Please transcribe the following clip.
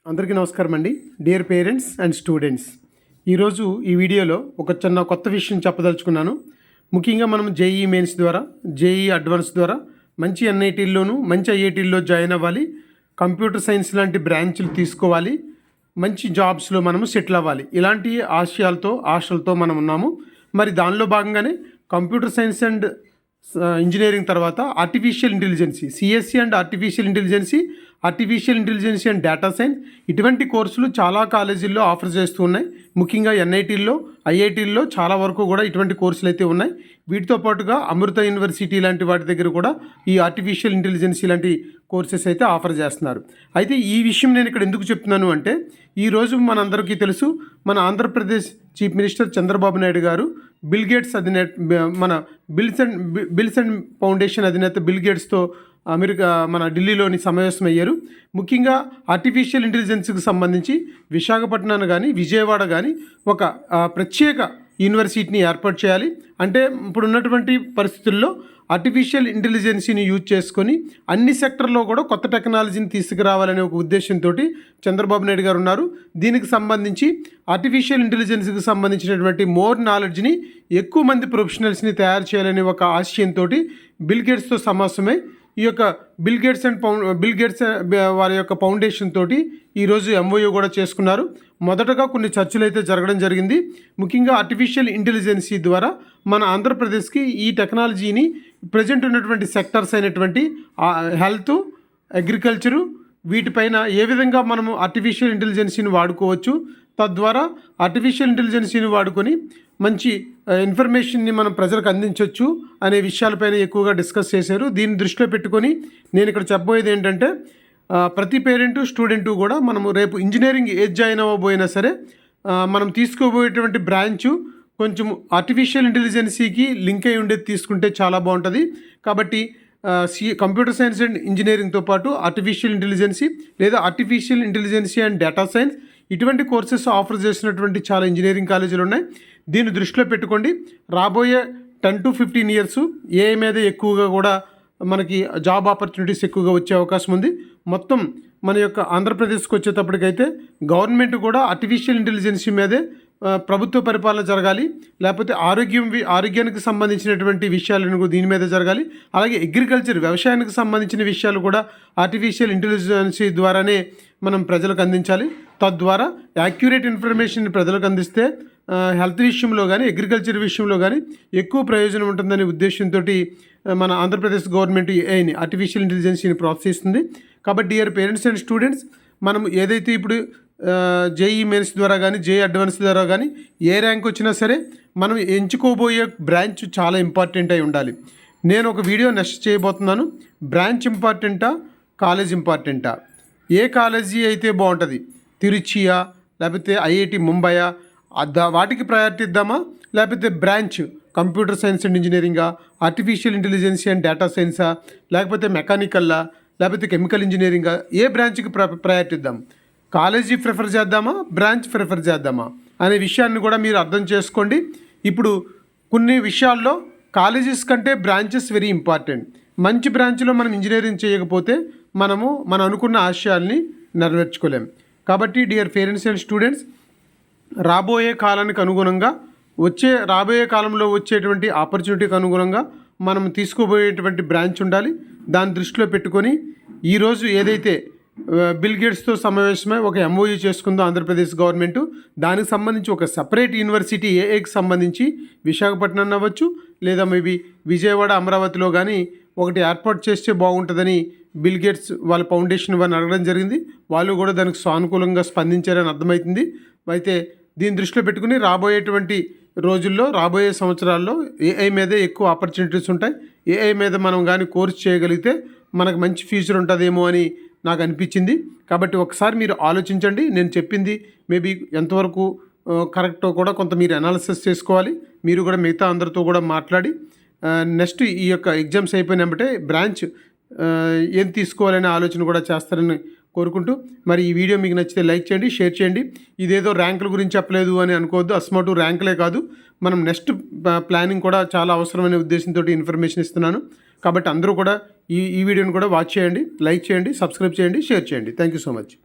అందరికీ నమస్కారం అండి. డియర్ పేరెంట్స్ అండ్ స్టూడెంట్స్, ఈరోజు ఈ వీడియోలో ఒక చిన్న కొత్త విషయం చెప్పదలుచుకున్నాను. ముఖ్యంగా మనం జేఈ మెయిన్స్ ద్వారా, జేఈ అడ్వాన్స్ ద్వారా మంచి ఎన్ఐటీల్లోనూ మంచి ఐఐటీల్లో జాయిన్ అవ్వాలి, కంప్యూటర్ సైన్స్ లాంటి బ్రాంచ్లు తీసుకోవాలి, మంచి జాబ్స్లో మనము సెటిల్ అవ్వాలి. ఇలాంటి ఆశలతో మనం ఉన్నాము. మరి దానిలో భాగంగానే కంప్యూటర్ సైన్స్ అండ్ ఇంజనీరింగ్ తర్వాత artificial intelligence, CSE and artificial intelligence and data science ఇటువంటి కోర్సులు చాలా కాలేజీల్లో ఆఫర్ చేస్తూ ఉన్నాయి. ముఖ్యంగా ఎన్ఐటీల్లో, ఐఐటీల్లో చాలా వరకు కూడా ఇటువంటి కోర్సులు అయితే ఉన్నాయి. వీటితో పాటుగా అమృత యూనివర్సిటీ లాంటి వాటి దగ్గర కూడా ఈ ఆర్టిఫిషియల్ ఇంటెలిజెన్సీ లాంటి కోర్సెస్ అయితే ఆఫర్ చేస్తున్నారు. అయితే ఈ విషయం నేను ఇక్కడ ఎందుకు చెప్తున్నాను అంటే, ఈరోజు మనందరికీ తెలుసు, మన ఆంధ్రప్రదేశ్ చీఫ్ మినిస్టర్ చంద్రబాబు నాయుడు గారు బిల్ గేట్స్ అధినేత, మన బిల్స్ అండ్ ఫౌండేషన్ అధినేత బిల్ గేట్స్తో మన ఢిల్లీలోని సమావేశమయ్యారు. ముఖ్యంగా ఆర్టిఫిషియల్ ఇంటెలిజెన్స్కి సంబంధించి విశాఖపట్నాన్ని కానీ విజయవాడ కానీ ఒక ప్రత్యేక యూనివర్సిటీని ఏర్పాటు చేయాలి. అంటే ఇప్పుడు ఉన్నటువంటి పరిస్థితుల్లో ఆర్టిఫిషియల్ ఇంటెలిజెన్సీని యూజ్ చేసుకొని అన్ని సెక్టర్లో కూడా కొత్త టెక్నాలజీని తీసుకురావాలనే ఒక ఉద్దేశంతో చంద్రబాబు నాయుడు గారు ఉన్నారు. దీనికి సంబంధించి ఆర్టిఫిషియల్ ఇంటెలిజెన్స్కి సంబంధించినటువంటి మోర్ నాలెడ్జ్ని ఎక్కువ మంది ప్రొఫెషనల్స్ని తయారు చేయాలనే ఒక ఆశయంతో బిల్ గేట్స్తో సమావేశమై ఈ యొక్క బిల్ గేట్స్ వారి యొక్క ఫౌండేషన్ తోటి ఈరోజు ఎంఓయూ కూడా చేసుకున్నారు. మొదటగా కొన్ని చర్చలు అయితే జరగడం జరిగింది. ముఖ్యంగా ఆర్టిఫిషియల్ ఇంటెలిజెన్సీ ద్వారా మన ఆంధ్రప్రదేశ్కి ఈ టెక్నాలజీని ప్రజెంట్ ఉన్నటువంటి సెక్టర్స్ అయినటువంటి హెల్త్, అగ్రికల్చరు వీటిపైన ఏ విధంగా మనము ఆర్టిఫిషియల్ ఇంటెలిజెన్సీని వాడుకోవచ్చు, తద్వారా ఆర్టిఫిషియల్ ఇంటెలిజెన్సీని వాడుకొని మంచి ఇన్ఫర్మేషన్ని మనం ప్రజలకు అందించవచ్చు అనే విషయాలపైన ఎక్కువగా డిస్కస్ చేశారు. దీన్ని దృష్టిలో పెట్టుకొని నేను ఇక్కడ చెప్పబోయేది ఏంటంటే, ప్రతి పేరెంటు, స్టూడెంటు కూడా మనము రేపు ఇంజనీరింగ్ జాయిన్ అవ్వబోయినా సరే మనం తీసుకోబోయేటువంటి బ్రాంచు కొంచెం ఆర్టిఫిషియల్ ఇంటెలిజెన్సీకి లింక్ అయి ఉండేది తీసుకుంటే చాలా బాగుంటుంది. కాబట్టి కంప్యూటర్ సైన్స్ అండ్ ఇంజనీరింగ్తో పాటు ఆర్టిఫిషియల్ ఇంటెలిజెన్సీ లేదా artificial intelligence and data science ఇటువంటి కోర్సెస్ ఆఫర్ చేసినటువంటి చాలా ఇంజనీరింగ్ కాలేజీలు ఉన్నాయి. దీన్ని దృష్టిలో పెట్టుకోండి. రాబోయే 10 to 15 ఇయర్స్ ఏఐ మీద ఎక్కువగా కూడా మనకి జాబ్ ఆపర్చునిటీస్ ఎక్కువగా వచ్చే అవకాశం ఉంది. మొత్తం మన యొక్క ఆంధ్రప్రదేశ్కి వచ్చేటప్పటికైతే గవర్నమెంట్ కూడా ఆర్టిఫిషియల్ ఇంటెలిజెన్సీ మీదే ప్రభుత్వ పరిపాలన జరగాలి, లేకపోతే ఆరోగ్యానికి సంబంధించినటువంటి విషయాలను దీని మీద జరగాలి. అలాగే అగ్రికల్చర్, వ్యవసాయానికి సంబంధించిన విషయాలు కూడా ఆర్టిఫిషియల్ ఇంటెలిజెన్సీ ద్వారానే మనం ప్రజలకు అందించాలి. తద్వారా యాక్యురేట్ ఇన్ఫర్మేషన్ ప్రజలకు అందిస్తే హెల్త్ విషయంలో కానీ అగ్రికల్చర్ విషయంలో కానీ ఎక్కువ ప్రయోజనం ఉంటుందనే ఉద్దేశంతో మన ఆంధ్రప్రదేశ్ గవర్నమెంట్ ఏఐని, ఆర్టిఫిషియల్ ఇంటెలిజెన్సీని ప్రోత్సహిస్తుంది. కాబట్టి డియర్ పేరెంట్స్ అండ్ స్టూడెంట్స్, మనం ఏదైతే ఇప్పుడు జేఈ మెయిన్స్ ద్వారా కానీ జేఈ అడ్వాన్స్ ద్వారా కానీ ఏ ర్యాంక్ వచ్చినా సరే మనం ఎంచుకోబోయే బ్రాంచ్ చాలా ఇంపార్టెంట్ అయి ఉండాలి. నేను ఒక వీడియో నెక్స్ట్ చేయబోతున్నాను. బ్రాంచ్ ఇంపార్టెంటా, కాలేజ్ ఇంపార్టెంటా, ఏ కాలేజీ అయితే బాగుంటుంది, తిరుచియా లేకపోతే ఐఐటి ముంబయా, వాటికి ప్రయారిటీ ఇద్దామా, లేకపోతే బ్రాంచ్ కంప్యూటర్ సైన్స్ అండ్ ఇంజనీరింగా, ఆర్టిఫిషియల్ ఇంటెలిజెన్సీ అండ్ డేటా సైన్సా, లేకపోతే మెకానికల్లా, లేకపోతే కెమికల్ ఇంజనీరింగా, ఏ బ్రాంచ్కి ప్రయారిటీ ఇద్దాం, కాలేజీ ప్రిఫర్ చేద్దామా, బ్రాంచ్ ప్రిఫర్ చేద్దామా అనే విషయాన్ని కూడా మీరు అర్థం చేసుకోండి. ఇప్పుడు కొన్ని విషయాల్లో కాలేజెస్ కంటే బ్రాంచెస్ వెరీ ఇంపార్టెంట్. మంచి బ్రాంచ్లో మనం ఇంజనీరింగ్ చేయకపోతే మనం అనుకున్న ఆశయాల్ని నెరవేర్చుకోలేం. కాబట్టి డియర్ పేరెంట్స్ అండ్ స్టూడెంట్స్, రాబోయే కాలంలో వచ్చేటువంటి ఆపర్చునిటీకి అనుగుణంగా మనం తీసుకోబోయేటువంటి బ్రాంచ్ ఉండాలి. దాన్ని దృష్టిలో పెట్టుకొని ఈరోజు ఏదైతే బిల్ గేట్స్తో సమావేశమై ఒక ఎంఓయూ చేసుకుందో ఆంధ్రప్రదేశ్ గవర్నమెంట్, దానికి సంబంధించి ఒక సపరేట్ యూనివర్సిటీ ఏఐకి సంబంధించి విశాఖపట్నం అవ్వచ్చు, లేదా మేబీ విజయవాడ, అమరావతిలో కానీ ఒకటి ఏర్పాటు చేస్తే బాగుంటుందని బిల్ గేట్స్ వాళ్ళ ఫౌండేషన్ వారిని అడగడం జరిగింది. వాళ్ళు కూడా దానికి సానుకూలంగా స్పందించారని అర్థమవుతుంది. అయితే దీన్ని దృష్టిలో పెట్టుకుని రాబోయే సంవత్సరాల్లో ఏఐ మీదే ఎక్కువ ఆపర్చునిటీస్ ఉంటాయి. ఏఐ మీద మనం కానీ కోర్స్ చేయగలిగితే మనకు మంచి ఫ్యూచర్ ఉంటుందేమో అని నాకు అనిపించింది. కాబట్టి ఒకసారి మీరు ఆలోచించండి. నేను చెప్పింది మేబీ ఎంతవరకు కరెక్టో కూడా కొంత మీరు అనాలిసిస్ చేసుకోవాలి. మీరు కూడా మిగతా అందరితో కూడా మాట్లాడి నెక్స్ట్ ఈ యొక్క ఎగ్జామ్స్ అయిపోయినప్పుడే బ్రాంచ్ ఏం తీసుకోవాలనే ఆలోచన కూడా చేస్తారని కోరుకుంటూ, మరి ఈ వీడియో మీకు నచ్చితే లైక్ చేయండి, షేర్ చేయండి. ఇదేదో ర్యాంకుల గురించి చెప్పలేదు అని అనుకోవద్దు. అస్మాటు ర్యాంకులే కాదు, మనం నెక్స్ట్ ప్లానింగ్ కూడా చాలా అవసరమనే ఉద్దేశంతో ఇన్ఫర్మేషన్ ఇస్తున్నాను. కాబట్టి అందరూ కూడా ఈ వీడియోని కూడా వాచ్ చేయండి, లైక్ చేయండి, సబ్స్క్రైబ్ చేయండి, షేర్ చేయండి. Thank you so much.